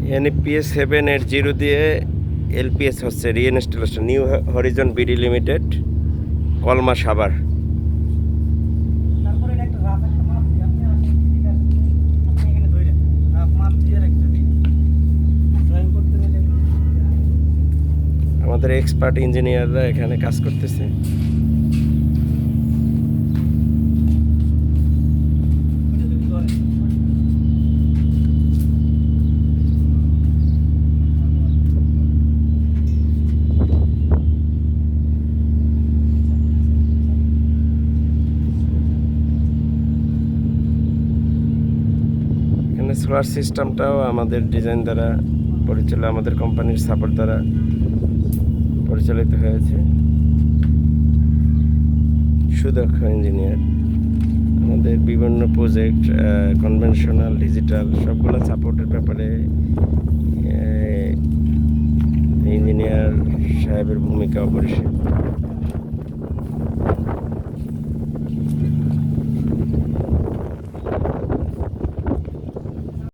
NPS 780 দিয়ে LPS হচ্ছে রিইনস্টলেশন, new Harijan BD limited, কলমা সাভার। তারপরে এটা একটা রাফ একটা মাপ দিয়ে আপনি আসেন, ঠিক আছে, আপনি এখানে ধরে রাফ মাপ দিয়ে রাখতে যদি ড্রয়িং করতে গেলে আমাদের এক্সপার্ট ইঞ্জিনিয়াররা এখানে কাজ করতেছে। ওইটা যদি ধরে এখানে সোলার সিস্টেমটাও আমাদের ডিজাইন দ্বারা পরিচালিত, আমাদের কোম্পানির সাপোর্ট দ্বারা পরিচালিত হয়েছে। সুদক্ষ ইঞ্জিনিয়ার, আমাদের বিভিন্ন প্রজেক্ট কনভেনশনাল, ডিজিটাল সবগুলো সাপোর্টের ব্যাপারে ইঞ্জিনিয়ার সাহেবের ভূমিকা অপরিসীম।